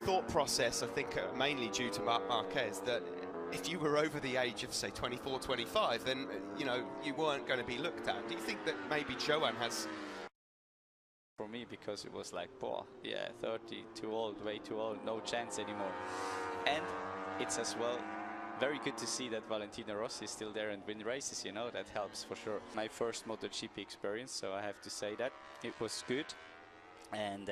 thought process, I think mainly due to Marquez, that if you were over the age of, say, 24, 25, then, you know, you weren't going to be looked at. Do you think that maybe Johan has... For me, because it was like, boah, yeah, 30, too old, way too old, no chance anymore. And it's as well very good to see that Valentino Rossi is still there and win races, you know, that helps for sure. My first MotoGP experience, so I have to say that. It was good. And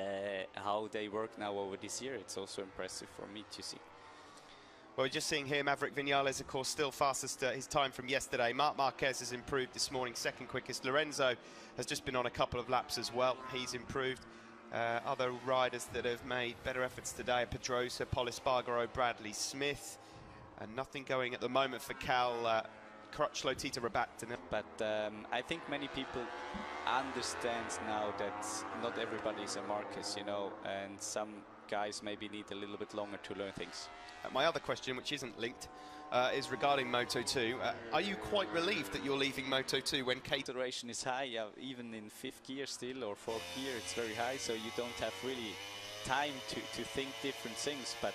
how they work now over this year, it's also impressive for me to see. Well, we're just seeing here Maverick Vinales, of course, still fastest his time from yesterday. Marc Marquez has improved this morning, second quickest. Lorenzo has just been on a couple of laps as well. He's improved. Other riders that have made better efforts today: Pedrosa, Pol Espargaro, Bradley Smith. And nothing going at the moment for Cal Crutchlow, Tita Rabat. But I think many people understand now that not everybody is a Marquez, you know, and some guys maybe need a little bit longer to learn things. My other question, which isn't linked, is regarding Moto2. Are you quite relieved that you're leaving Moto2 when Acceleration is high, even in 5th gear still, or 4th gear, it's very high, so you don't have really time to think different things, but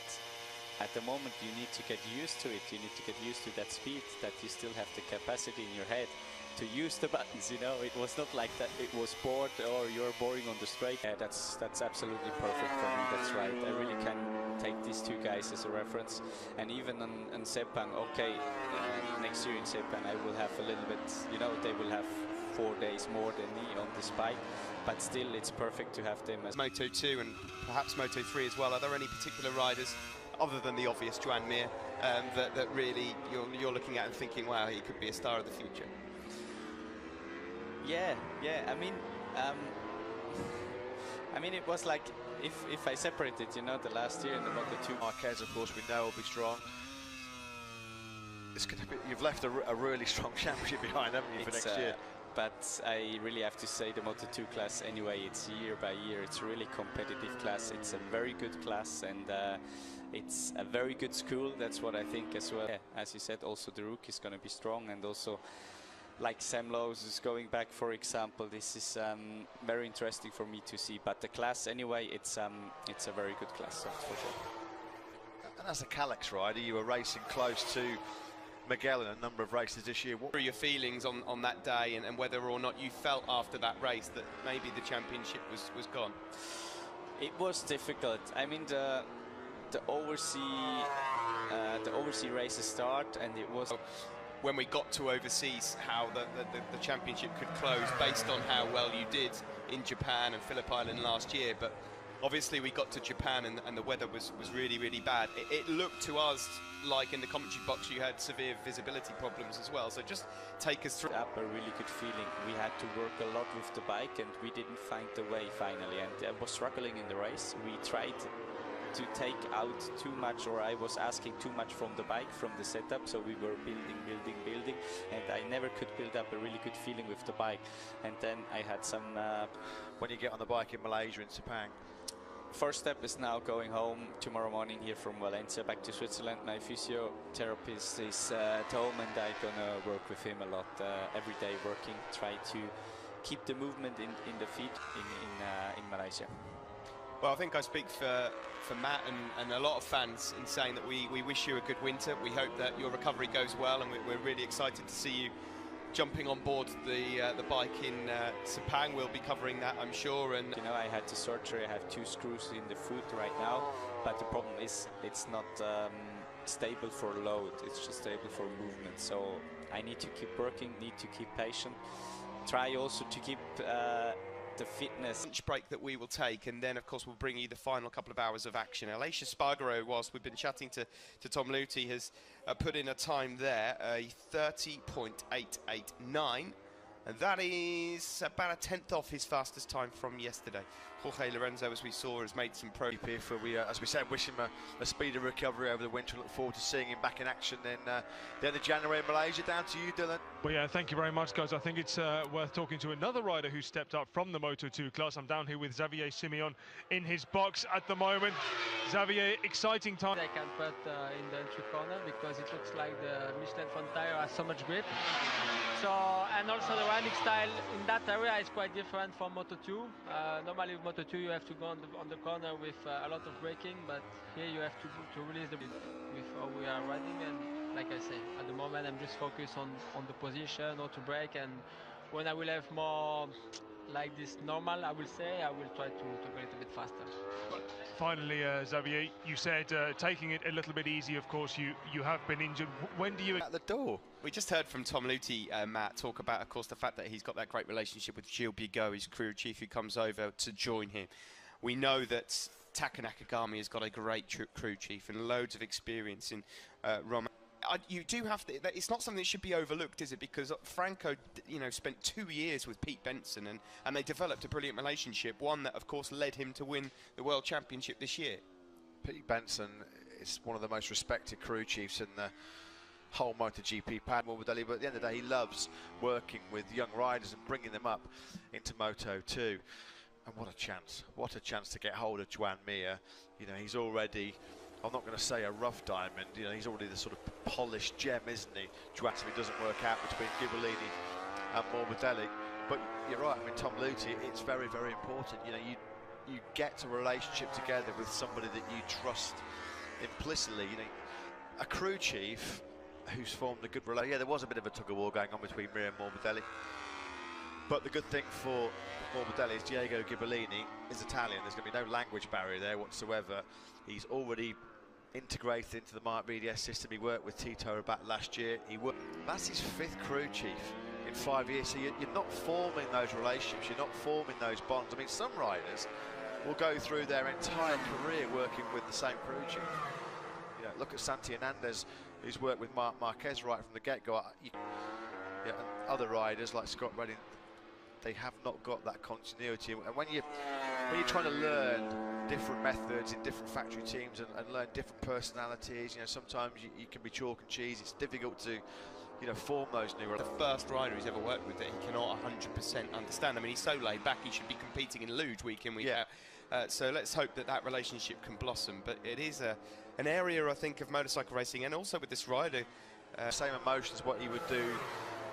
at the moment you need to get used to it. You need to get used to that speed, that you still have the capacity in your head to use the buttons, you know. It was not like that it was bored or you're boring on the straight. Yeah, that's absolutely perfect for me, that's right. I really can take these two guys as a reference. And even on Sepang, okay, next year in Sepang I will have a little bit, you know, they will have 4 days more than me on this bike, but still it's perfect to have them as Moto2 and perhaps Moto3 as well. Are there any particular riders, other than the obvious Joan Mir, that really you're looking at and thinking, wow, he could be a star of the future? Yeah, I mean it was like, if I separated, you know, the last year in the Moto2. Marquez, of course, we know will be strong. It's going to be, you've left a really strong championship behind, haven't you, for next year? But I really have to say the Moto2 class anyway, it's year by year, it's a really competitive class, it's a very good class, and it's a very good school, that's what I think as well. Yeah, as you said, also the rookie is going to be strong, and also like Sam Lowe's is going back, for example. This is very interesting for me to see, but the class anyway, it's a very good class, that's for sure. And as a Calex rider, you were racing close to Miguel in a number of races this year. What were your feelings on that day, and whether or not you felt after that race that maybe the championship was gone? It was difficult. I mean, the overseas races start, and it was... When we got to overseas, how the championship could close based on how well you did in Japan and Phillip Island last year, but obviously we got to Japan and the weather was really, really bad. It looked to us like in the commentary box you had severe visibility problems as well, so just take us through. Up a really good feeling. We had to work a lot with the bike and we didn't find the way finally, and I was struggling in the race. We tried to take out too much, or I was asking too much from the bike, from the setup, so we were building, and I never could build up a really good feeling with the bike. And then I had some... When you get on the bike in Malaysia, in Sepang? First step is now going home tomorrow morning here from Valencia back to Switzerland. My physiotherapist is at home, and I'm gonna work with him a lot every day, working, try to keep the movement in the feet in Malaysia. Well, I think I speak for Matt and a lot of fans in saying that we wish you a good winter. We hope that your recovery goes well, and we're really excited to see you jumping on board the bike in Sepang. We'll be covering that, I'm sure. And you know, I had the surgery. I have 2 screws in the foot right now, but the problem is it's not stable for load. It's just stable for movement. So I need to keep working, need to keep patient. Try also to keep the fitness. Lunch break that we will take, and then of course we'll bring you the final couple of hours of action. Valencia Spargaro, whilst we've been chatting to Tom Luthi, has put in a time there, a 30.889, and that is about a 10th off his fastest time from yesterday. Jorge Lorenzo, as we saw, has made some progress. If we, as we said, wish him a speedy recovery over the winter. Look forward to seeing him back in action then the end of January in Malaysia. Down to you, Dylan. Well, yeah, thank you very much, guys. I think it's worth talking to another rider who stepped up from the Moto2 class. I'm down here with Xavier Simeon in his box at the moment. Xavier, exciting time. I can put in the entry corner because it looks like the Michelin front tire has so much grip. So, and also the riding style in that area is quite different from Moto2. Normally with Moto2 you have to go on the corner with a lot of braking, but here you have to release the with how we are riding. And like I say, at the moment I'm just focused on the position, how to brake, and when I will have more like this normal, I will say, I will try to go a little bit faster. Finally, Xavier, you said taking it a little bit easy. Of course, you have been injured. When do you... At the door. We just heard from Tom Luthi, Matt, talk about, of course, the fact that he's got that great relationship with Gilles Bigot, his crew chief, who comes over to join him. We know that Taka Nakagami has got a great crew chief and loads of experience in Roman. You do have to, it's not something that should be overlooked, is it? Because Franco, spent 2 years with Pete Benson and they developed a brilliant relationship, one that, of course, led him to win the World Championship this year. Pete Benson is one of the most respected crew chiefs in the whole MotoGP pad, Morbidelli, but at the end of the day, he loves working with young riders and bringing them up into Moto2. And what a chance to get hold of Joan Mir. He's already, I'm not going to say a rough diamond, he's already the sort of polished gem, isn't he? Joan, if it doesn't work out between Ghibellini and Morbidelli. But you're right, Tom Luthi, it's very, very important. You get a relationship together with somebody that you trust implicitly. A crew chief who's formed a good relationship. Yeah, there was a bit of a tug-of-war going on between Mir and Morbidelli. But the good thing for Morbidelli is Diego Ghibellini is Italian. There's going to be no language barrier there whatsoever. He's already integrated into the Marc VDS system. He worked with Tito Rabat last year. That's his 5th crew chief in 5 years. So you're not forming those relationships. You're not forming those bonds. I mean, some riders will go through their entire career working with the same crew chief. Look at Santi Hernandez, who's worked with Marquez right from the get-go. And other riders like Scott Redding, they have not got that continuity. And when you're trying to learn different methods in different factory teams and learn different personalities, sometimes you can be chalk and cheese. It's difficult to form those new relationships. The first rider who's ever worked with it, he cannot 100% understand. I mean, he's so laid back, he should be competing in luge week in, week out. So let's hope that relationship can blossom. But it is an area, I think, of motorcycle racing, and also with this rider. Same emotions what he would do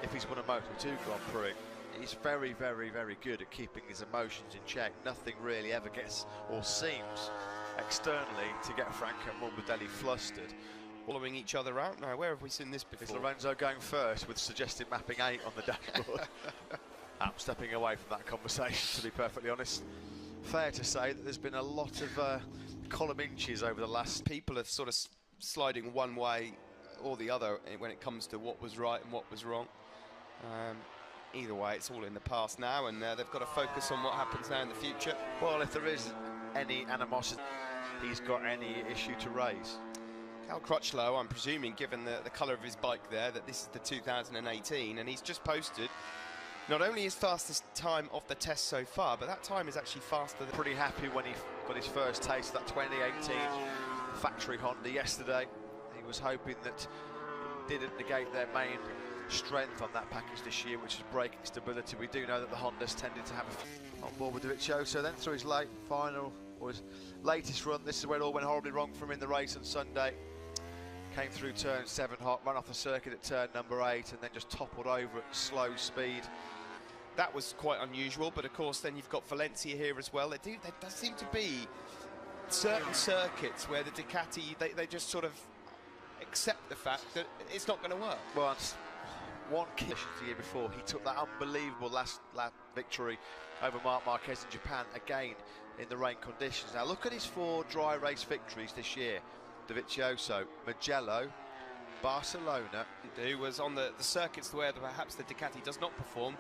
if he's won a Moto2 Grand Prix. He's very, very, very good at keeping his emotions in check. Nothing really ever gets or seems externally to get Franco Morbidelli flustered. Following each other out now. Where have we seen this before? Is Lorenzo going first with suggested mapping 8 on the dashboard? I'm stepping away from that conversation, to be perfectly honest. Fair to say that there's been a lot of column inches over the last... People are sort of sliding one way or the other when it comes to what was right and what was wrong. Either way, it's all in the past now, and they've got to focus on what happens now in the future. Well, if there is any animosity, he's got any issue to raise. Cal Crutchlow, I'm presuming, given the colour of his bike there, that this is the 2018, and he's just posted not only his fastest time off the test so far, but that time is actually faster than... Pretty happy when he got his first taste of that 2018 factory Honda yesterday. He was hoping that it didn't negate their main strength on that package this year, which is braking stability. We do know that the Hondas tended to have on board with Dovizioso. Then through his his latest run, this is where it all went horribly wrong for him in the race on Sunday. Came through turn 7 hot, ran off the circuit at turn number 8, and then just toppled over at slow speed. That was quite unusual, but of course then you've got Valencia here as well. There does seem to be certain circuits where the Ducati, they just sort of accept the fact that it's not going to work. Well, one key the year before, he took that unbelievable last lap victory over Marc Marquez in Japan, again in the rain conditions. Now look at his 4 dry race victories this year. Dovizioso, Mugello, Barcelona. Who was on the circuits where perhaps the Ducati does not perform.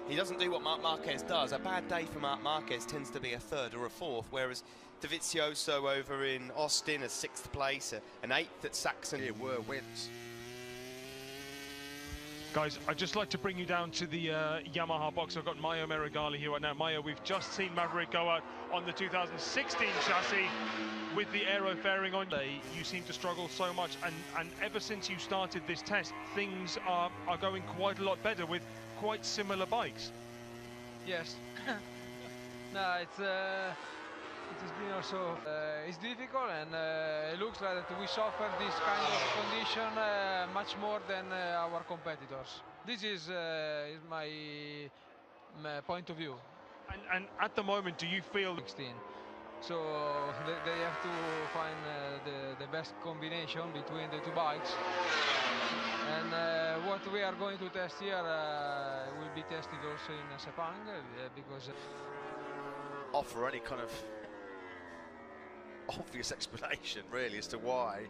He doesn't do what Marc Marquez does. A bad day for Marc Marquez tends to be a 3rd or a 4th, whereas Dovizioso over in Austin, a 6th place, an 8th at Saxon. Here were wins. Guys, I'd just like to bring you down to the Yamaha box. I've got Maio Meregali here right now. Maio, we've just seen Maverick go out on the 2016 chassis with the aero fairing on. You seem to struggle so much, and ever since you started this test, things are going quite a lot better with quite similar bikes. Yes. No, it has been also it's difficult, and it looks like that we suffer this kind of condition much more than our competitors. This is my point of view. And at the moment, do you feel 16? So they have to find the best combination between the two bikes. And what we are going to test here will be tested also in Sepang because offer any kind of obvious explanation really as to why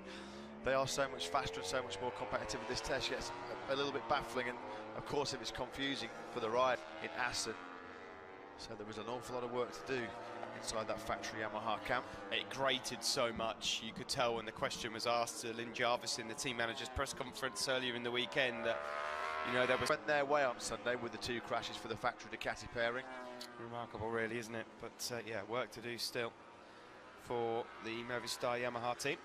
they are so much faster and so much more competitive at this test. Yes, a little bit baffling, and of course if it's confusing for the ride in Assen. So there was an awful lot of work to do inside that factory Yamaha camp. It grated so much. You could tell when the question was asked to Lynn Jarvis in the team manager's press conference earlier in the weekend that, you know, there was... Went their way on Sunday with the 2 crashes for the factory Ducati pairing. Remarkable really, isn't it? But yeah, work to do still for the Movistar Yamaha team.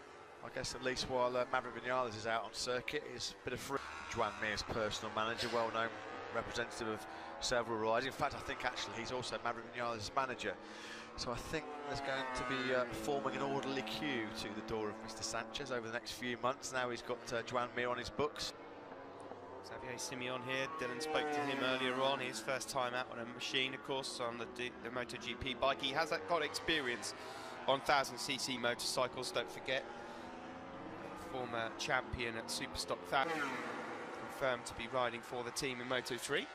I guess at least while Maverick Vinales is out on circuit, is a bit of free. Joan Mir's personal manager, well-known representative of several rides. In fact, I think actually he's also Maverick Vinales' manager. So I think there's going to be forming an orderly queue to the door of Mr. Sanchez over the next few months. Now he's got Joan Mir on his books. Xavier Simeon here. Dylan spoke to him earlier on. His first time out on a machine, of course, on the MotoGP bike. He has got experience on 1000cc motorcycles, don't forget. Former champion at Superstock 1000, confirmed to be riding for the team in Moto3.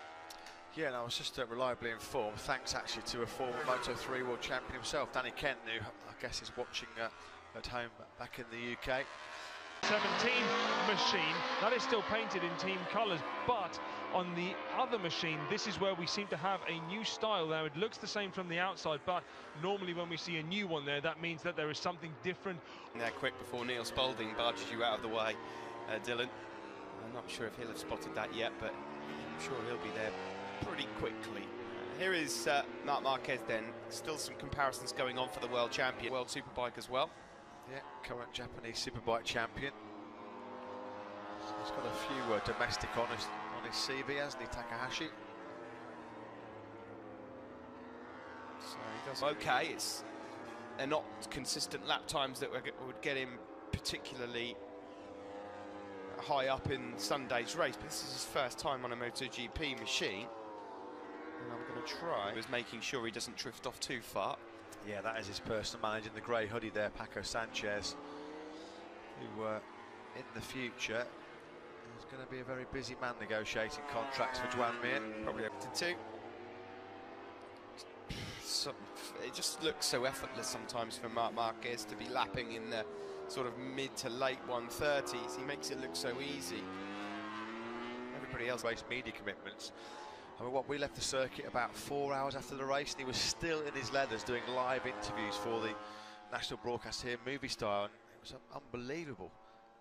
Yeah, and I was just reliably informed, thanks actually to a former Moto3 world champion himself, Danny Kent, who I guess is watching at home back in the UK. 17 machine, that is still painted in team colours, but on the other machine, this is where we seem to have a new style. Now, it looks the same from the outside, but normally when we see a new one there, that means that there is something different. Now, quick before Neil Spalding barges you out of the way, Dylan. I'm not sure if he'll have spotted that yet, but I'm sure he'll be there pretty quickly. Here is Marc Marquez then. Still some comparisons going on for the world champion, world superbike as well. Yeah, current Japanese superbike champion. So he's got a few domestic on his CV, hasn't he, Takahashi? So he does okay. They're not consistent lap times that would get him particularly high up in Sunday's race, but this is his first time on a MotoGP machine. And I'm going to try. He was making sure he doesn't drift off too far. Yeah, that is his personal manager in the grey hoodie there, Paco Sanchez, who in the future is going to be a very busy man negotiating contracts for Joan Mir. Probably up to 2. So, it just looks so effortless sometimes for Marc Marquez to be lapping in the sort of mid to late 130s. He makes it look so easy. Everybody else race media commitments. I mean, we left the circuit about 4 hours after the race, and he was still in his leathers doing live interviews for the national broadcast here, Movistar, and it was unbelievable.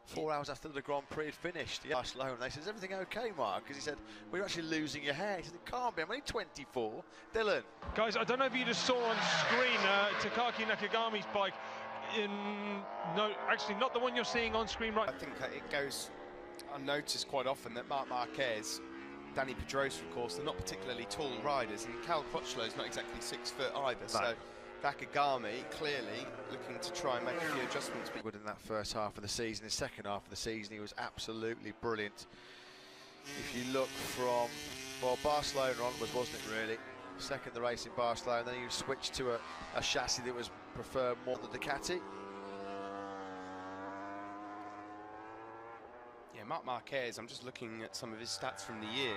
4 hours after the Grand Prix had finished, yeah, Barcelona, and they said, "Is everything okay, Mark?" Because he said, "We're actually losing your hair." He said, "It can't be, I'm only 24. Dylan. Guys, I don't know if you just saw on screen Takaki Nakagami's bike. No, actually not the one you're seeing on screen right. I think it goes unnoticed quite often that Marc Marquez, Danny Pedrosa, of course, they're not particularly tall riders, and Cal Crutchlow's not exactly 6 foot either. No. So Nakagami clearly looking to try and make a few adjustments. Good in that first half of the season. His second half of the season, he was absolutely brilliant. If you look from, well, Barcelona onwards, wasn't it really? Second the race in Barcelona, then he switched to a chassis that was preferred more than the Ducati. Yeah, Marc Marquez, I'm just looking at some of his stats from the year.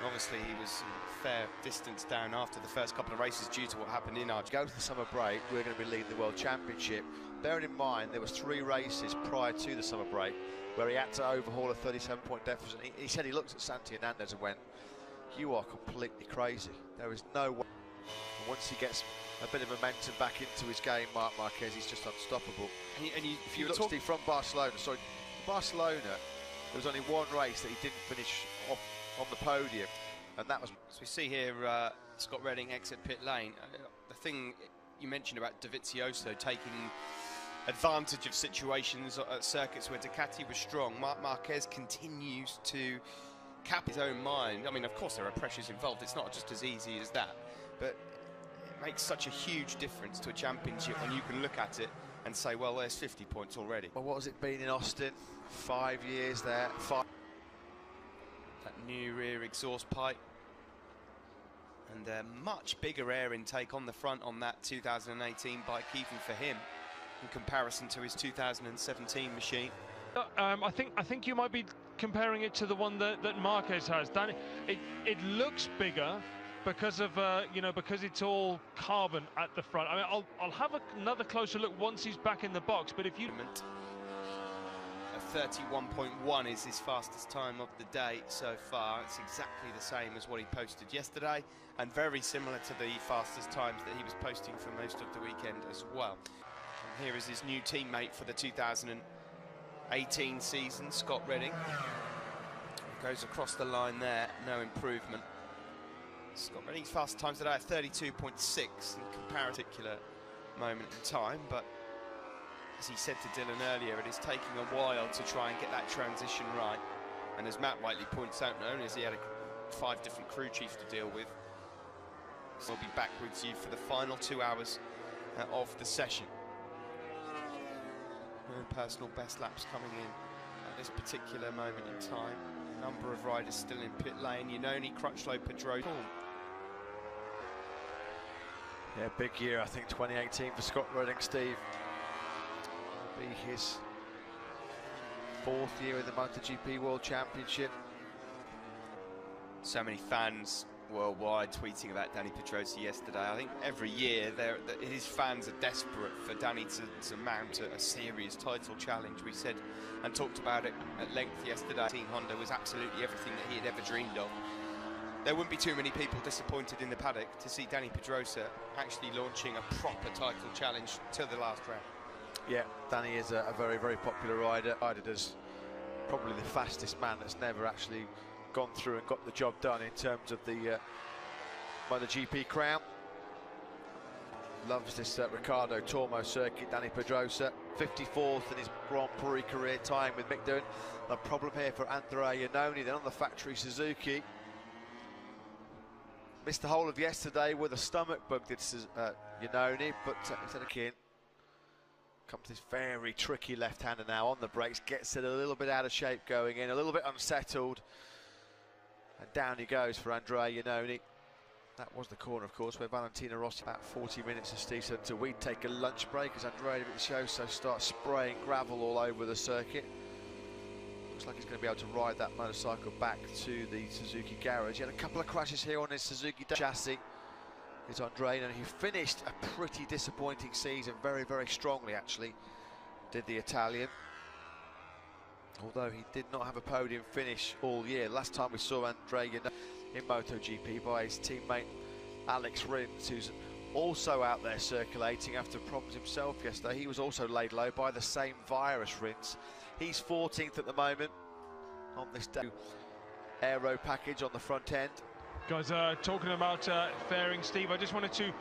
Obviously, he was a fair distance down after the first couple of races due to what happened in Argentina. Go to the summer break, we're going to be leading the World Championship. Bearing in mind, there was 3 races prior to the summer break where he had to overhaul a 37-point deficit. He said he looked at Santi Hernandez and went, "You are completely crazy. There is no way." And once he gets a bit of momentum back into his game, Marc Marquez, he's just unstoppable. If you look, Steve, from Barcelona, Barcelona, there was only 1 race that he didn't finish off on the podium, and that was... So we see here Scott Redding exit pit lane. The thing you mentioned about Dovizioso taking advantage of situations at circuits where Ducati was strong, Marc Marquez continues to cap his own mind. I mean, of course there are pressures involved, it's not just as easy as that, but it makes such a huge difference to a championship when you can look at it and say, well, there's 50 points already. Well, what has it been in Austin? 5 years there. That new rear exhaust pipe. And a much bigger air intake on the front on that 2018 bike, even for him, in comparison to his 2017 machine. I think you might be comparing it to the one that Marquez has. Danny, it looks bigger because of because it's all carbon at the front. I mean, I'll have another closer look once he's back in the box. But if you 31.1 is his fastest time of the day so far. It's exactly the same as what he posted yesterday, and very similar to the fastest times that he was posting for most of the weekend as well. And here is his new teammate for the 2018 season, Scott Redding. Goes across the line there, no improvement. Scott Redding's fastest times today at 32.6 in particular moment in time, but as he said to Dylan earlier, it is taking a while to try and get that transition right. And as Matt rightly points out, not only has he had 5 different crew chiefs to deal with, so we'll be back with you for the final 2 hours of the session. No personal best laps coming in at this particular moment in time. A number of riders still in pit lane. Iannone, Crutchlow, Pedrosa. Yeah, big year, I think, 2018 for Scott Redding, Steve. Be his 4th year in the MotoGP World Championship. So many fans worldwide tweeting about Danny Pedrosa yesterday. I think every year his fans are desperate for Danny to mount a serious title challenge. We said and talked about it at length yesterday. Team Honda was absolutely everything that he had ever dreamed of. There wouldn't be too many people disappointed in the paddock to see Danny Pedrosa actually launching a proper title challenge to the last round. Yeah, Danny is a very, very popular rider. As probably the fastest man that's never actually gone through and got the job done in terms of the MotoGP crown. Loves this Ricardo Tormo circuit, Danny Pedrosa. 54th in his Grand Prix career time with Mick Doohan. The problem here for Andrea Iannone, then on the factory Suzuki. Missed the whole of yesterday with a stomach bug, did Iannone, but instead of keen. Comes this very tricky left-hander now on the brakes, gets it a little bit out of shape going in, a little bit unsettled. And down he goes for Andrea Iannone. That was the corner, of course, where Valentino Rossi, about 40 minutes, as Steve said, until we take a lunch break as Andrea Dovizioso starts spraying gravel all over the circuit. Looks like he's going to be able to ride that motorcycle back to the Suzuki garage. He had a couple of crashes here on his Suzuki chassis. Is Andrea, and he finished a pretty disappointing season, very, very strongly actually, did the Italian. Although he did not have a podium finish all year. Last time we saw Andrea in MotoGP by his teammate Alex Rins, who's also out there circulating after problems himself yesterday. He was also laid low by the same virus, Rins. He's 14th at the moment on this day. Aero package on the front end. Guys, talking about fairing, Steve, I just wanted to